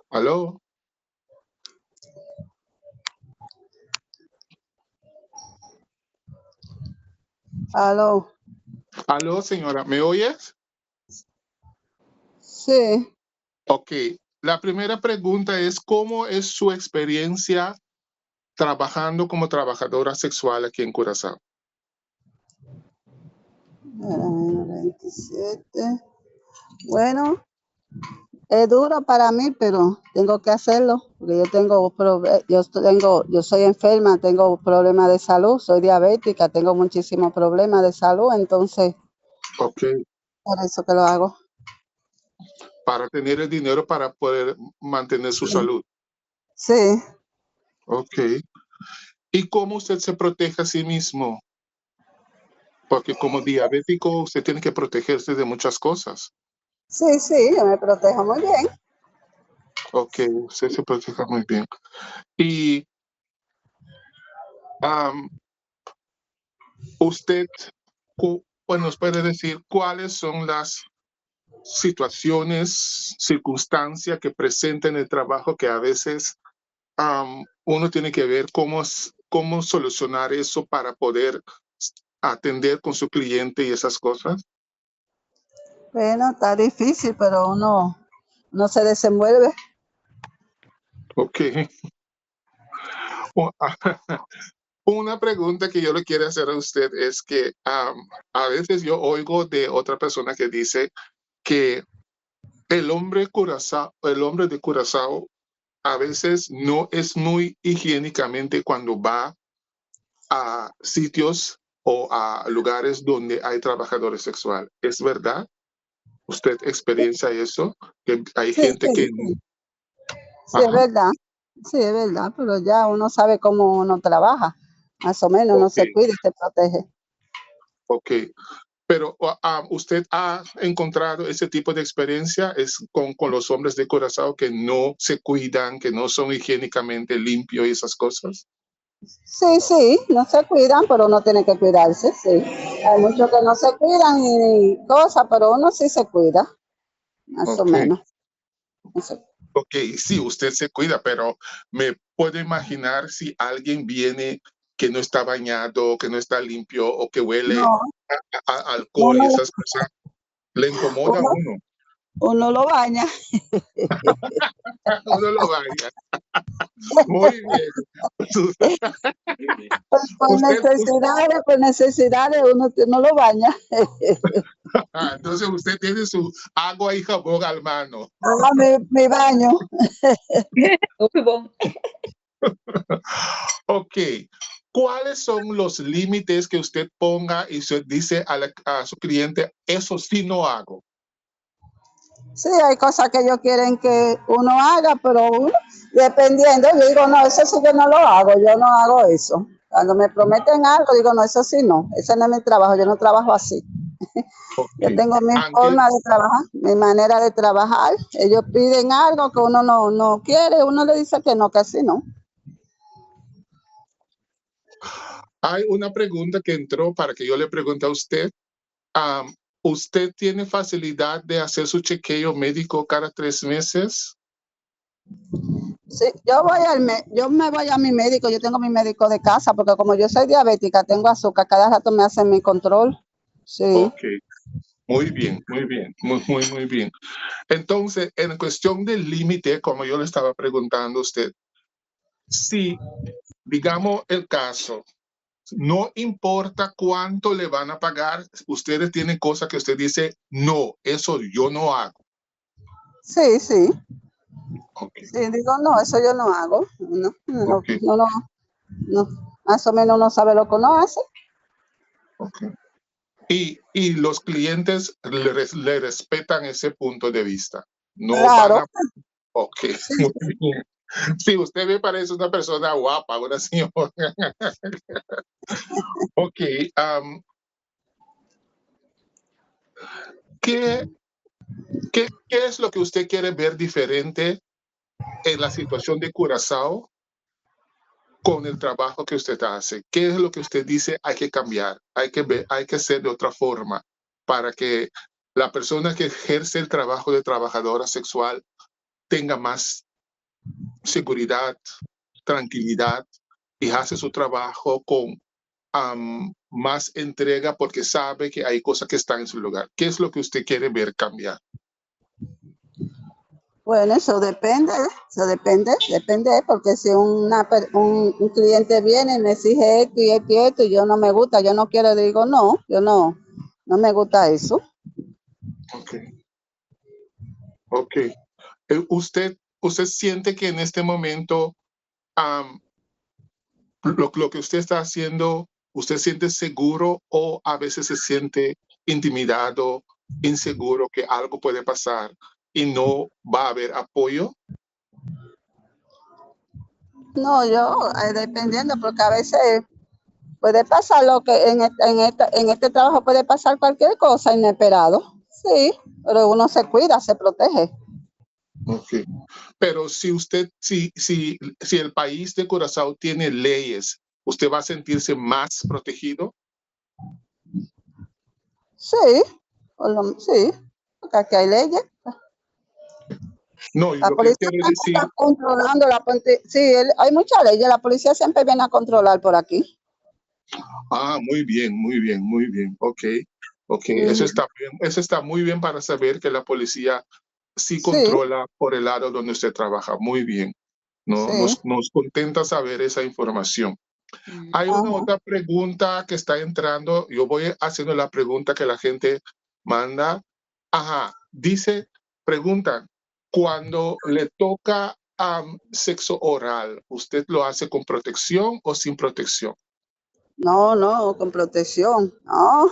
¿Aló? Aló. Aló, señora, ¿me oyes? Sí. Ok. La primera pregunta es, ¿cómo es su experiencia trabajando como trabajadora sexual aquí en Curazao? 27. Bueno, es duro para mí, pero tengo que hacerlo, porque yo soy enferma, tengo problemas de salud, soy diabética, tengo muchísimos problemas de salud, entonces, okay, por eso que lo hago. Para tener el dinero para poder mantener su salud. Sí. Ok. ¿Y cómo usted se protege a sí mismo? Porque como diabético usted tiene que protegerse de muchas cosas. Sí, sí, yo me protejo muy bien. Ok, usted se protege muy bien. Y usted, pues nos puede decir cuáles son las situaciones, circunstancias que presenta en el trabajo que a veces uno tiene que ver cómo solucionar eso para poder atender con su cliente y esas cosas. Bueno, está difícil, pero uno no se desenvuelve. Ok. Una pregunta que yo le quiero hacer a usted es que a veces yo oigo de otra persona que dice que el hombre de Curazao a veces no es muy higiénicamente cuando va a sitios o a lugares donde hay trabajadores sexuales. ¿Es verdad? ¿Usted experiencia eso? Que hay Sí, gente sí, que... sí. Sí, es Ajá, verdad. Sí, es verdad, pero ya uno sabe cómo uno trabaja. Más o menos uno ok, se cuida y se protege. ok. Pero ¿usted ha encontrado ese tipo de experiencia con los hombres de Curazao que no se cuidan, que no son higiénicamente limpios y esas cosas? Sí, sí, no se cuidan, pero uno tiene que cuidarse, sí. Hay muchos que no se cuidan y cosas, pero uno sí se cuida, más o Ok, menos. No sé. ok, sí, usted se cuida, pero me puedo imaginar si alguien viene que no está bañado, que no está limpio o que huele No, a alcohol y uno, esas cosas, le incomoda a uno, uno. uno lo baña. Uno lo baña. Muy bien. Por necesidades, uno lo baña. Entonces usted tiene su agua y jabón al mano. Ah, mi baño. Muy bom. Ok. ¿Cuáles son los límites que usted ponga y usted dice a su cliente, eso sí no hago? Sí, hay cosas que ellos quieren que uno haga, pero uno, dependiendo, yo digo, no, eso sí que no lo hago, yo no hago eso. Cuando me prometen algo, digo, no, eso sí no, ese no es mi trabajo, yo no trabajo así. Ok. Yo tengo mi Aunque, forma de trabajar, mi manera de trabajar. Ellos piden algo que uno no quiere, uno le dice que no, que así no. hay una pregunta que entró para que yo le pregunte a usted. Am, ¿Usted tiene facilidad de hacer su chequeo médico cada 3 meses? Sí, yo me voy a mi médico, yo tengo mi médico de casa, porque como yo soy diabética, tengo azúcar, cada rato me hacen mi control. Sí. Ok, muy bien, muy bien, muy bien. Entonces, en cuestión del límite, como yo le estaba preguntando a usted, si, digamos el caso, no importa cuánto le van a pagar, ustedes tienen cosas que usted dice, no, eso yo no hago. Sí, sí. Ok, Sí, digo, no, eso yo no hago. No, ok, no, más o menos uno sabe lo que uno hace. ok. Y los clientes le respetan ese punto de vista. No van Claro, a... Ok, sí, muy bien. Sí, usted me parece una persona guapa, una señora. Ok, ¿qué, qué es lo que usted quiere ver diferente en la situación de Curazao con el trabajo que usted hace? ¿Qué es lo que usted dice hay que cambiar? Hay que ver, hay que hacer de otra forma para que la persona que ejerce el trabajo de trabajadora sexual tenga más seguridad, tranquilidad y hace su trabajo con más entrega porque sabe que hay cosas que están en su lugar. ¿Qué es lo que usted quiere ver cambiar? bueno, depende, porque si un cliente viene y me exige esto y esto y esto, y yo no me gusta, yo no quiero, digo, no, yo no me gusta eso. Ok, ok. ¿Usted siente que en este momento am, lo que usted está haciendo, usted siente seguro o a veces se siente intimidado, inseguro que algo puede pasar y no va a haber apoyo? No, yo, dependiendo, porque a veces puede pasar lo que en este trabajo puede pasar cualquier cosa inesperado. Sí, pero uno se cuida, se protege. Ok. Pero si el país de Curazao tiene leyes, ¿usted va a sentirse más protegido? Sí, sí, porque aquí hay leyes. No, y La lo que policía quiero siempre decir, está controlando sí, hay muchas leyes. La policía siempre viene a controlar por aquí. muy bien, muy bien, muy bien. Ok, ok, Ujú. eso está muy bien para saber que la policía sí Sí, controla por el lado donde usted trabaja. Muy bien. No, sí. nos contenta saber esa información. Mm. Hay una Ajá. otra pregunta que está entrando. Yo voy haciendo la pregunta que la gente manda. Ajá, dice, pregunta, cuando le toca sexo oral, ¿usted lo hace con protección o sin protección? No, no, con protección. No,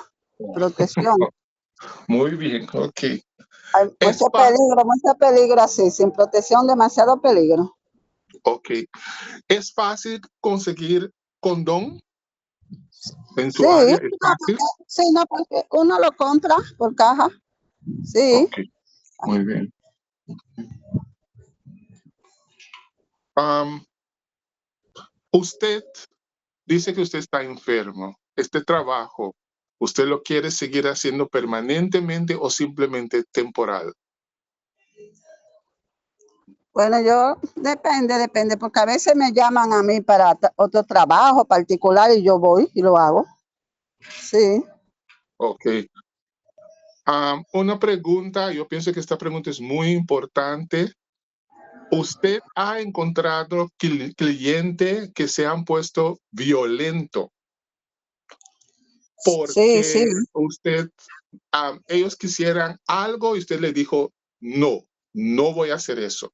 protección. Muy bien, ok. Hay Es fácil, mucho peligro así. Sin protección, demasiado peligro. ok. ¿Es fácil conseguir condón en Sí, su área? ¿Es fácil? sí, no, porque uno lo compra por caja. Sí. Ok, muy bien. Am, usted dice que usted está enfermo. Este trabajo, ¿usted lo quiere seguir haciendo permanentemente o simplemente temporal? Bueno, yo depende, porque a veces me llaman a mí para otro trabajo particular y yo voy y lo hago. Sí, Ok. Una pregunta, yo pienso que esta pregunta es muy importante. ¿Usted ha encontrado clientes que se han puesto violento sí, sí, porque ellos quisieran algo y usted le dijo, no, no voy a hacer eso?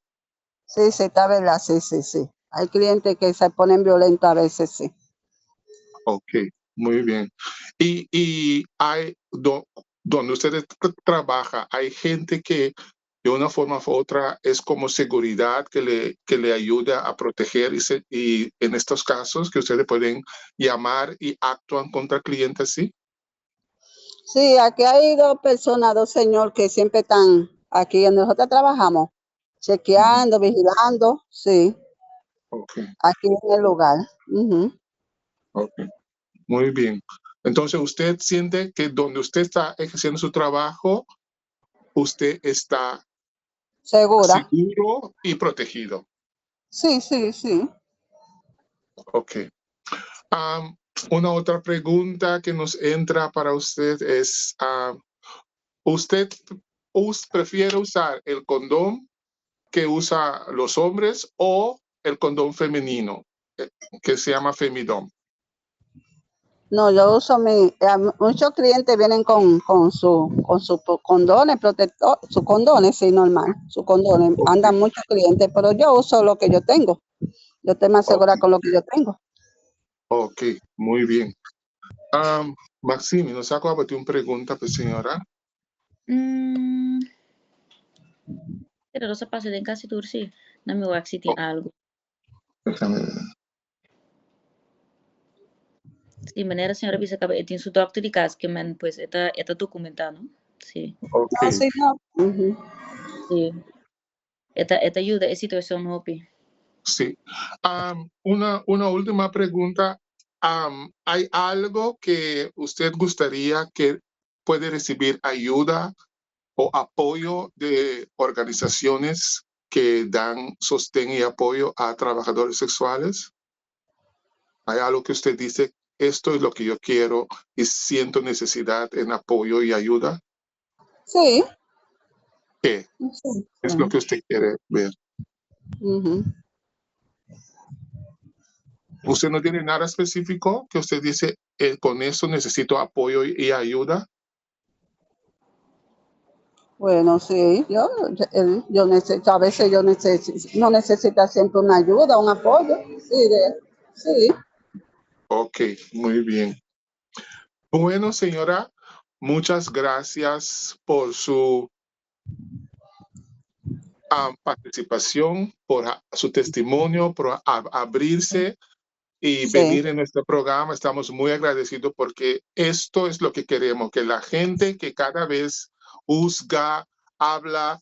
sí, sí, está verdad, sí, sí, sí. Hay clientes que se ponen violentos a veces, sí. Ok, muy bien. Y donde usted trabaja, hay gente que de una forma u otra es como seguridad que le ayuda a proteger y en estos casos que ustedes pueden llamar y actúan contra clientes, ¿sí? Sí, aquí hay dos personas, dos señores que siempre están aquí donde nosotros trabajamos, Ujú. chequeando, vigilando, sí, Ok, aquí en el lugar. Ujú. ok, muy bien. Entonces usted siente que donde usted está ejerciendo su trabajo, usted está Segura. seguro y protegido. Sí, sí, sí. Ok. Am, una otra pregunta que nos entra para usted es, ¿usted prefiere usar el condón que usa los hombres o el condón femenino, que se llama Femidom? No, yo uso muchos clientes vienen con su condones protector, sus condones, sí, normal, sus condones, Ok, andan muchos clientes, pero yo uso lo que yo tengo, yo estoy más ok, segura con lo que yo tengo. ok, muy bien. Maxime, nos acaba de una pregunta, pues, señora. Mm, pero sa pasa din kasi tursi na mi wax Oh, algo. déjame ver. De manera senhora bisa acaba etin su doctor di cas que man pues eta documentado. Sí, No, Ok, sí, no. Ujú. sí. Eta ayuda a situación hopi. sí. Una última pregunta. ¿Hay algo que usted gustaría que puede recibir ayuda o apoyo de organizaciones que dan sostén y apoyo a trabajadores sexuales? ¿Hay algo que usted dice, esto es lo que yo quiero y siento necesidad en apoyo y ayuda? Sí, ¿Qué sí, es lo sí. que usted quiere ver? Ujú. ¿Usted no tiene nada específico que usted dice, con eso necesito apoyo y ayuda? Bueno, sí, yo necesito, a veces no necesita siempre una ayuda, un apoyo, sí, sí. Ok, muy bien. Bueno, señora, muchas gracias por su participación, por su testimonio, por abrirse y Sí, venir en nuestro programa. Estamos muy agradecidos porque esto es lo que queremos, que la gente que cada vez juzga, habla,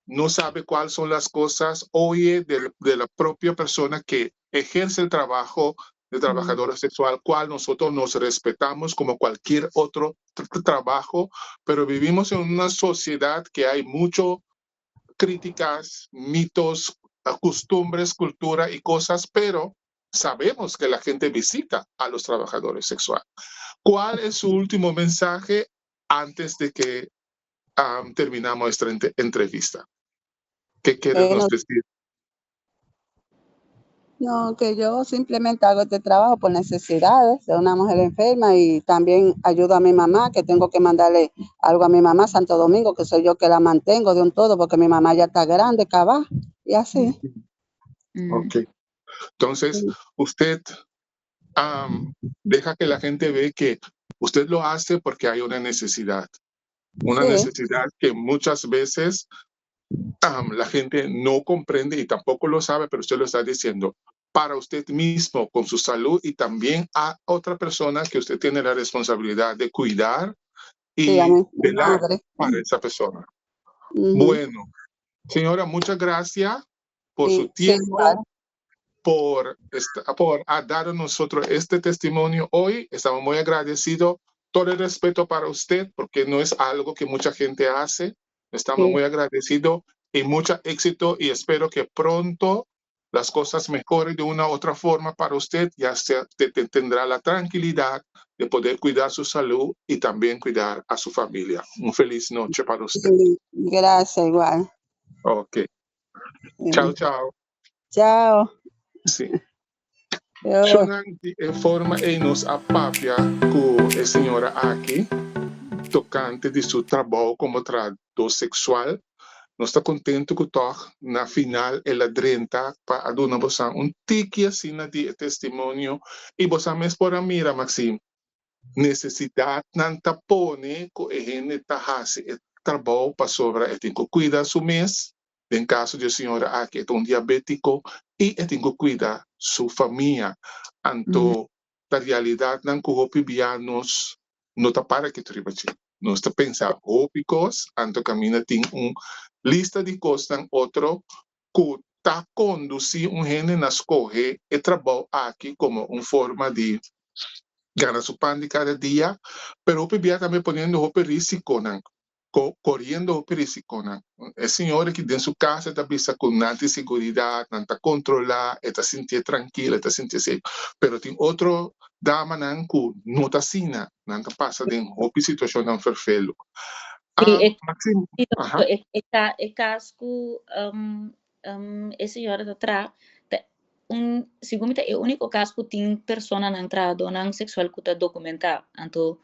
no sabe cuáles son las cosas, oye de la propia persona que ejerce el trabajo de trabajadora sexual, cual nosotros nos respetamos como cualquier otro trabajo, pero vivimos en una sociedad que hay mucho críticas, mitos, costumbres, cultura y cosas, pero sabemos que la gente visita a los trabajadores sexuales. ¿Cuál es su último mensaje antes de que terminamos nuestra entrevista? ¿Qué quieren bueno, nos decir? no, que yo simplemente hago este trabajo por necesidades de una mujer enferma y también ayudo a mi mamá, que tengo que mandarle algo a mi mamá Santo Domingo, que soy yo que la mantengo de un todo, porque mi mamá ya está grande, cabá, y así. Ok. Entonces, Sí, usted deja que la gente ve que usted lo hace porque hay una sí, necesidad que muchas veces la gente no comprende y tampoco lo sabe, pero usted lo está diciendo para usted mismo, con su salud y también a otra persona que usted tiene la responsabilidad de cuidar sí, a y mi velar madre. para esa persona. Ujú. Bueno, señora, muchas gracias por su Sí, sí, igual. tiempo, por dar a nosotros este testimonio hoy. Estamos muy agradecidos. Todo el respeto para usted, porque no es algo que mucha gente hace. Estamos Sí, muy agradecidos y mucho éxito y espero que pronto las cosas mejoren de una u otra forma para usted. Ya sea, tendrá la tranquilidad de poder cuidar su salud y también cuidar a su familia. Un feliz noche para usted. sí, gracias, igual. Ok. Chao, Sí. chao. Chao. Sí. Yo, Siya di forma e nos apapya ku a senhora aqui, tocante de seu trabalho como tradutor sexual. Nós está contente que na final ela drenta para aduna você tiki assim na de testemunho e você mesmo por mira Maxim necessidade não tapone que a gente tá hasi trabalho para sobra e tem que cuidar su mês em caso de senhora aqui é um diabético e tem que cuidar sua família anto da realidade não que hopi bianos não tá para que tribati não está pensar hópicos anto camina tem lista de costas outro que tá conduzir gene nas corre e trabalho aqui como forma de gana su pan de cada día, pero hoy día también poniendo hoy risco, corriendo hoy risco. El señor que en su casa está vista con tanta seguridad, tanta controlada, está sintiendo tranquila, está sintiendo safe. Pero tiene otro dama que no está así, no pasa de una situación tan perfecta. Sí, Maxim, ajá. é casco esse senhora da tra segundo é o único casco tem persona na entrada não sexual que está documentar então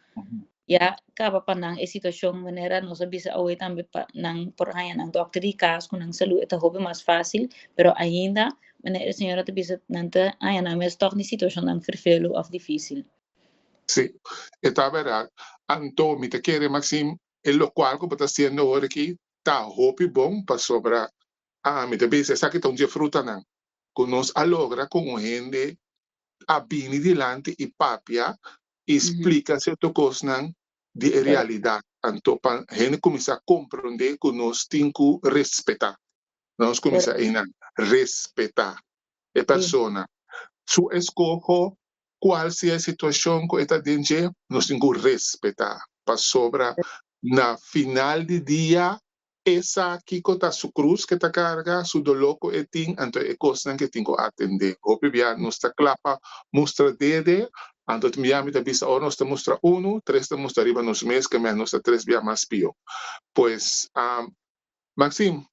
ya acaba pa nang e situação maneira nós bisa away também pa nang por haya nang doctor e casco nang saúde está hobby mais fácil pero ainda maneira a senhora te bisa nanta haya na mes toch ni situação nang vervelo of difícil. Sí, está verdad. Anto, mi te quiere, Maxim, en lo cual, como está haciendo ahora aquí, está hopi bom para sobra. Mi te dice, esa que está un día fruta, nan. Que nos alogra con gente a bini delante y papia, explica cierto cosas de Correct. realidad. Anto, pa, gente comienza a comprender que nos tiene que respetar. Nos comienza a respetar a Sí. persona. Su escojo qual sea a situação que está dentro, nós temos que respeitar. Para sobra, na final de dia, essa aqui que está su cruz que está carga, su dolor que tem, então é coisa que tem que atender. Hope bia, nós está clapa, mostra dedo, então me chama da vista, ou nós mostra três mostra arriba nos meses, que nós três bia mais pio. Pues, Maxim,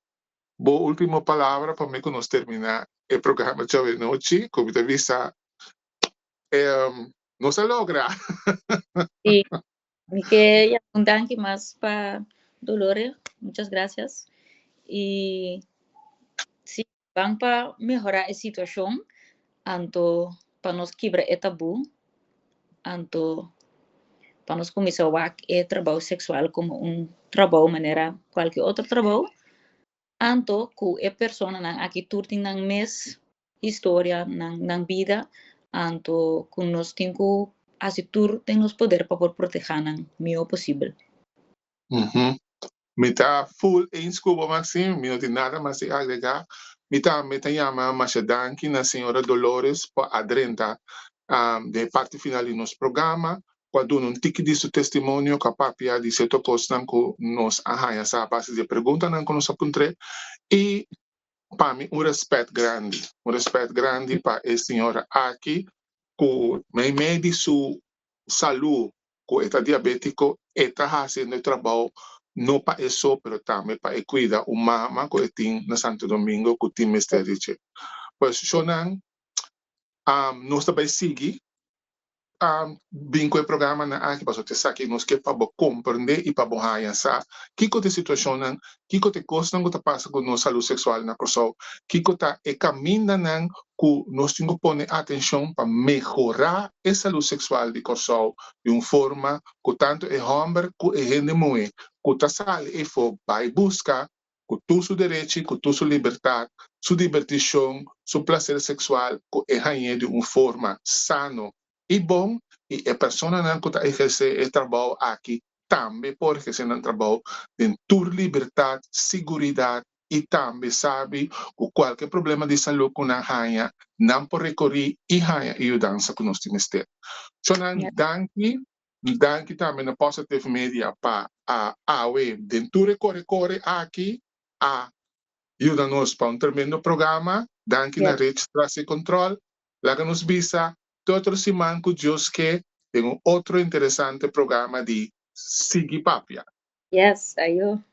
boa última palavra para mim que nós terminar o programa de hoje noite, como te vista no se logra. Sí. Y que ya un tanque más para Dolores, muchas gracias. Y sí, van para mejorar la situación, tanto para nos quebrar el tabú, tanto para nos comenzar a ver el trabajo sexual como un trabajo de manera cualquier otro trabajo. anto ku e persona nang aki turting nang mes historia nang vida anto kun nos tinku asitur ten nos poder para por proteger nang mio posible. Me está full eens Cuba Maxim, me não tem nada mais a agregar. Me tá chama Machadanki na senhora Dolores para adrenta de parte final do nosso programa. Quando não tique de seu testemunho, capaz de ser tocos que nos arranha essa base de pergunta não que nos apuntre e para mim respeito grande para a senhora aqui que meio de sua saúde que está diabético está fazendo o trabalho não para isso, mas também para cuidar o mama que tem na Santo Domingo que tem mistério. Pois, Shonan, nós também seguimos bem com o programa na aqui para você saber nós que para compreender e para borrar essa que a situação não que a coisa não está passando com nossa saúde sexual na pessoa que está e caminha não que nós temos que pôr atenção para melhorar a saúde sexual de pessoa de uma forma que tanto é homem que é gente mulher que está sale e for vai buscar que tu seu direito que tu sua liberdade sua divertição seu prazer sexual que é rainha de uma forma sano e bom, e a pessoa não está exercer o trabalho aqui também pode exercer um trabalho de tua liberdade, segurança e também sabe que qualquer problema de saúde com a rainha não pode recorrer e rainha e ajudança que nós temos ter. So, danke também na Positive Media para a web de tu recorre aqui a ajuda-nos para tremendo programa. Danke na rede Trace Control. Laga nos visa todo semana que Deus quer tem outro interessante programa de Sigi Papia. Yes, ayo.